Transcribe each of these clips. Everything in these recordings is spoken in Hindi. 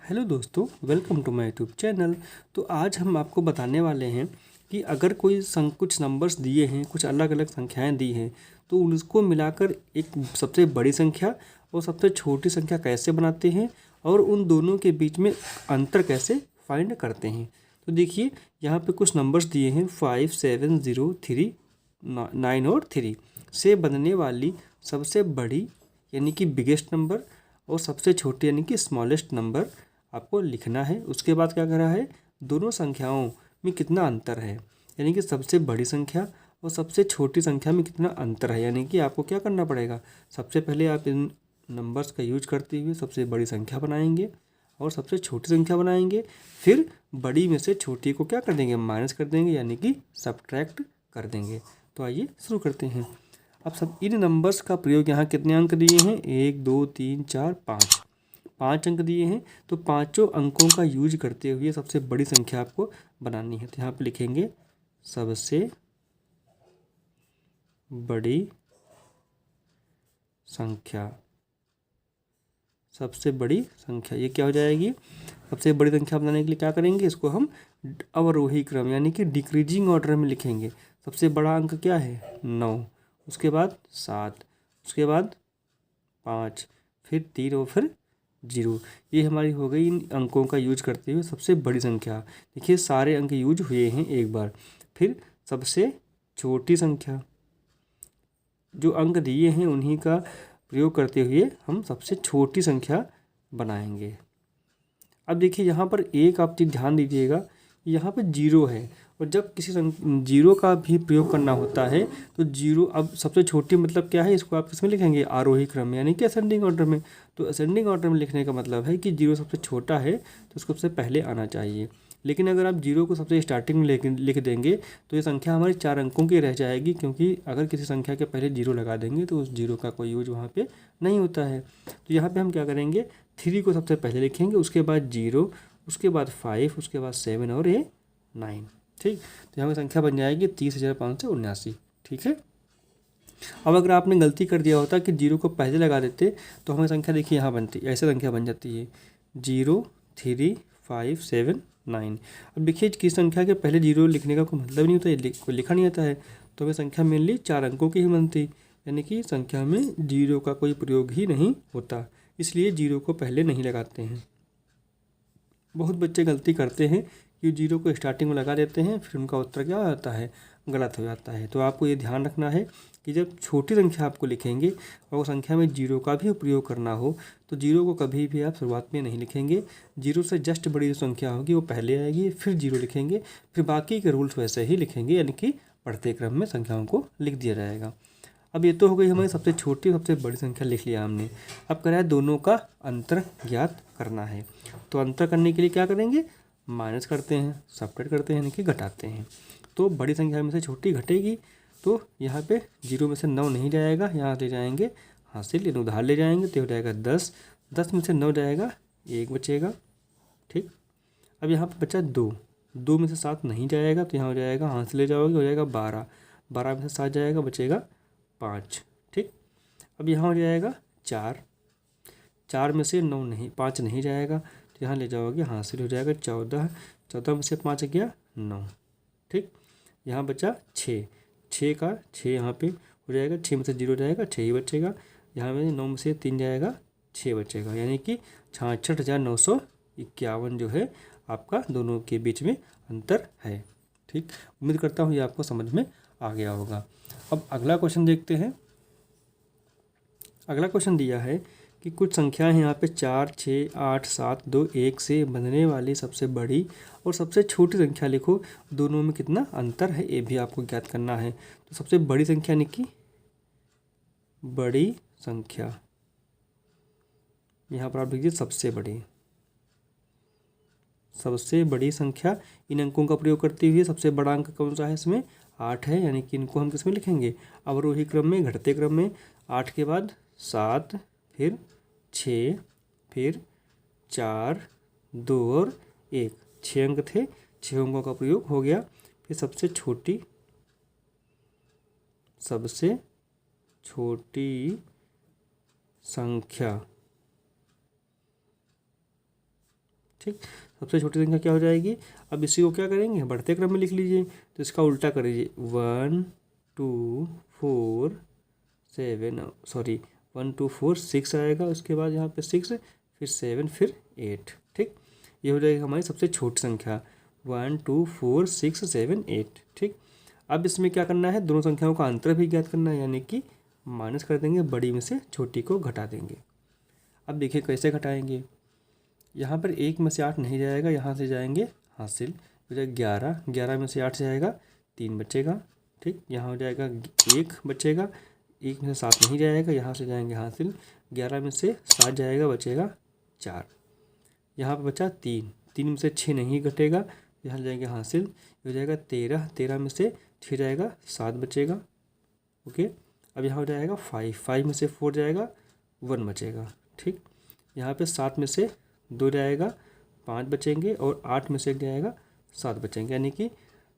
हेलो दोस्तों, welcome to my YouTube channel. तो आज हम आपको बताने वाले हैं कि अगर कोई कुछ नंबर्स दिए हैं, कुछ अलग अलग संख्याएं दी हैं, तो उनको मिलाकर एक सबसे बड़ी संख्या और सबसे छोटी संख्या कैसे बनाते हैं और उन दोनों के बीच में अंतर कैसे फाइंड करते हैं। तो देखिए, यहाँ पे कुछ नंबर्स दिए हैं 5, 7, 0, 3, 9 और 3 से बनने वाली सबसे बड़ी यानी कि बिगेस्ट नंबर और सबसे छोटी यानी कि स्मॉलेस्ट नंबर आपको लिखना है। उसके बाद क्या करा है, दोनों संख्याओं में कितना अंतर है, यानी कि सबसे बड़ी संख्या और सबसे छोटी संख्या में कितना अंतर है। यानी कि आपको क्या करना पड़ेगा, सबसे पहले आप इन नंबर्स का यूज करते हुए सबसे बड़ी संख्या बनाएंगे और सबसे छोटी संख्या बनाएंगे। फिर बड़ी में से छोटी को क्या कर देंगे, माइनस कर देंगे, यानी कि सब्ट्रैक्ट कर देंगे। तो आइए शुरू करते हैं। अब सब इन नंबर्स का प्रयोग यहाँ कितने अंक दिए हैं, 1, 2, 3, 4, 5, 5 अंक दिए हैं। तो पांचों अंकों का यूज करते हुए सबसे बड़ी संख्या आपको बनानी है। तो यहाँ पे लिखेंगे सबसे बड़ी संख्या। सबसे बड़ी संख्या ये क्या हो जाएगी, सबसे बड़ी संख्या बनाने के लिए क्या करेंगे, इसको हम अवरोही क्रम यानी कि डिक्रीजिंग ऑर्डर में लिखेंगे। सबसे बड़ा अंक क्या है, 9, उसके बाद 7, उसके बाद 5, फिर 3 और फिर 0। ये हमारी हो गई इन अंकों का यूज करते हुए सबसे बड़ी संख्या। देखिए सारे अंक यूज हुए हैं एक बार। फिर सबसे छोटी संख्या, जो अंक दिए हैं उन्हीं का प्रयोग करते हुए हम सबसे छोटी संख्या बनाएंगे। अब देखिए यहाँ पर एक आप चीज़ ध्यान दीजिएगा, यहाँ पर 0 है और जब किसी जीरो का भी प्रयोग करना होता है तो जीरो, अब सबसे छोटी मतलब क्या है, इसको आप किसमें लिखेंगे, आरोही क्रम में यानी कि असेंडिंग ऑर्डर में। तो असेंडिंग ऑर्डर में लिखने का मतलब है कि जीरो सबसे छोटा है तो उसको सबसे पहले आना चाहिए। लेकिन अगर आप जीरो को सबसे स्टार्टिंग में लिख देंगे तो ये संख्या हमारी 4 अंकों की रह जाएगी, क्योंकि अगर किसी संख्या के पहले जीरो लगा देंगे तो उस जीरो का कोई यूज वहाँ पे नहीं होता है। तो यहाँ पे हम क्या करेंगे, 3 को सबसे पहले लिखेंगे, उसके बाद 0, उसके बाद 5, उसके बाद 7 और ये 9। ठीक, तो यहाँ पे संख्या बन जाएगी 30,579। ठीक है। अब अगर आपने गलती कर दिया होता कि 0 को पहले लगा देते तो हमें संख्या देखिए यहाँ बनती, ऐसे संख्या बन जाती है 0, 3, 5, 7, 9। अब देखिए किस संख्या के पहले 0 लिखने का कोई मतलब नहीं होता, कोई लिखा नहीं आता है, तो हमें संख्या मेनली 4 अंकों की ही बनती, यानी कि संख्या में 0 का कोई प्रयोग ही नहीं होता, इसलिए 0 को पहले नहीं लगाते हैं। बहुत बच्चे गलती करते हैं कि 0 को स्टार्टिंग में लगा देते हैं, फिर उनका उत्तर क्या हो जाता है, गलत हो जाता है। तो आपको ये ध्यान रखना है कि जब छोटी संख्या आपको लिखेंगे और संख्या में 0 का भी उपयोग करना हो तो 0 को कभी भी आप शुरुआत में नहीं लिखेंगे। 0 से जस्ट बड़ी जो संख्या होगी वो पहले आएगी, फिर 0 लिखेंगे, फिर बाकी के रूल्स वैसे ही लिखेंगे, यानी कि बढ़ते क्रम में संख्याओं को लिख दिया जाएगा। अब ये तो हो गई हमारी सबसे छोटी सबसे बड़ी संख्या लिख लिया हमने। अब करा है दोनों का अंतर ज्ञात करना है। तो अंतर करने के लिए क्या करेंगे, माइनस करते हैं, सब्ट्रैक्ट करते हैं, यानी कि घटाते हैं। तो बड़ी संख्या में से छोटी घटेगी, तो यहाँ पे 0 में से 9 नहीं जाएगा, यहाँ ले जाएंगे हासिल यानी उधार ले जाएंगे, तो हो जाएगा 10, 10 में से 9 जाएगा, 1 बचेगा। ठीक, अब यहाँ पे बचा 2, 2 में से 7 नहीं जाएगा, तो यहाँ हो जाएगा हासिल ले जाओगे, हो जाएगा 12, 12 में से 7 जाएगा, बचेगा 5। ठीक, अब यहाँ हो जाएगा 4, 4 में से 9 नहीं, 5 नहीं जाएगा, तो यहाँ ले जाओगे हासिल हो जाएगा 14, 14 में से 5 गया 9। ठीक, यहाँ बचा 6, 6 का 6 यहाँ पे हो जाएगा, 6 में से 0 जाएगा, 6 ही बचेगा। यहाँ में 9 में से 3 जाएगा, 6 बचेगा, यानी कि 66,951 जो है आपका दोनों के बीच में अंतर है। ठीक, उम्मीद करता हूँ ये आपको समझ में आ गया होगा। अब अगला क्वेश्चन देखते हैं। अगला क्वेश्चन दिया है कि कुछ संख्याएं हैं यहाँ पे 4, 6, 8, 7, 2, 1 से बनने वाली सबसे बड़ी और सबसे छोटी संख्या लिखो, दोनों में कितना अंतर है ये भी आपको ज्ञात करना है। तो सबसे बड़ी संख्या लिखी, बड़ी संख्या यहाँ पर आप लिखिए सबसे बड़ी, सबसे बड़ी संख्या। इन अंकों का प्रयोग करते हुए सबसे बड़ा अंक कौन सा है, इसमें 8 है, यानी कि इनको हम किसमें लिखेंगे, अवरोही क्रम में, घटते क्रम में। 8 के बाद 7, फिर 6, फिर 4, 2 और 1, 6 अंक थे, 6 अंकों का प्रयोग हो गया। फिर सबसे छोटी, सबसे छोटी संख्या ठीक। सबसे छोटी संख्या क्या हो जाएगी। अब इसी को क्या करेंगे, बढ़ते क्रम में लिख लीजिए, तो इसका उल्टा कर लीजिए 1 2 4 7 सॉरी 1 2 4 6 आएगा, उसके बाद यहाँ पे 6 फिर 7 फिर 8, ठीक। ये हो जाएगी हमारी सबसे छोटी संख्या 1 2 4 6 7 8, ठीक। अब इसमें क्या करना है, दोनों संख्याओं का अंतर भी ज्ञात करना है, यानी कि माइनस कर देंगे, बड़ी में से छोटी को घटा देंगे। अब देखिए कैसे घटाएंगे, यहाँ पर 1 में से 8 नहीं जाएगा, यहाँ से जाएंगे हासिल, हो जाएगा 11, 11 में से 8 जाएगा 3 बचेगा, ठीक। यहाँ हो जाएगा 1 बचेगा, 1 में से 7 नहीं जाएगा, यहाँ से जाएंगे हासिल, 11 में से 7 जाएगा, बचेगा 4, यहाँ पर बचा 3, 3 में से 6 नहीं घटेगा, यहाँ जाएंगे हासिल, हो जाएगा 13, 13 में से 6 जाएगा 7 बचेगा, ओके। अब यहाँ हो जाएगा 5, 5 में से 4 जाएगा 1 बचेगा, ठीक। यहाँ पे 7 में से 2 जाएगा 5 बचेंगे, और 8 में से 1 जाएगा 7 बचेंगे, यानी कि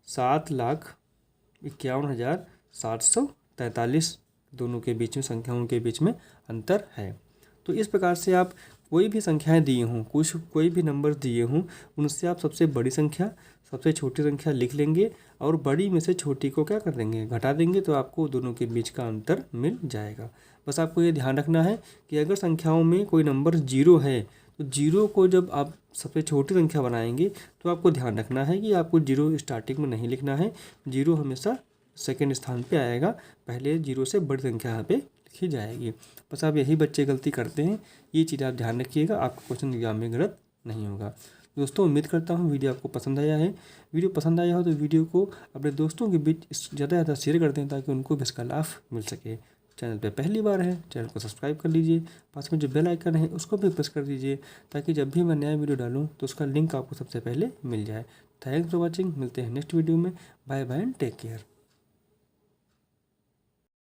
7,51,743 दोनों के बीच में, संख्याओं के बीच में अंतर है। तो इस प्रकार से आप कोई भी संख्याएं दिए हों, कोई भी नंबर दिए हों, उनसे आप सबसे बड़ी संख्या सबसे छोटी संख्या लिख लेंगे, और बड़ी में से छोटी को क्या कर देंगे, घटा देंगे, तो आपको दोनों के बीच का अंतर मिल जाएगा। बस आपको ये ध्यान रखना है कि अगर संख्याओं में कोई नंबर 0 है, तो 0 को जब आप सबसे छोटी संख्या बनाएंगे, तो आपको ध्यान रखना है कि आपको 0 स्टार्टिंग में नहीं लिखना है, 0 हमेशा सेकेंड स्थान पे आएगा, पहले 0 से बड़ी संख्या यहाँ पे लिखी जाएगी। बस आप यही बच्चे गलती करते हैं, ये चीज़ आप ध्यान रखिएगा, आपका क्वेश्चन एग्जाम में गलत नहीं होगा। दोस्तों उम्मीद करता हूँ वीडियो आपको पसंद आया है। वीडियो पसंद आया हो तो वीडियो को अपने दोस्तों के बीच ज़्यादा से ज़्यादा शेयर कर दें, ताकि उनको भी इसका लाभ मिल सके। चैनल पे पहली बार है, चैनल को सब्सक्राइब कर लीजिए, पास में जो बेल आइकन है उसको भी प्रेस कर दीजिए, ताकि जब भी मैं नया वीडियो डालूँ तो उसका लिंक आपको सबसे पहले मिल जाए। थैंक्स फॉर वॉचिंग, मिलते हैं नेक्स्ट वीडियो में। Bye bye and take care.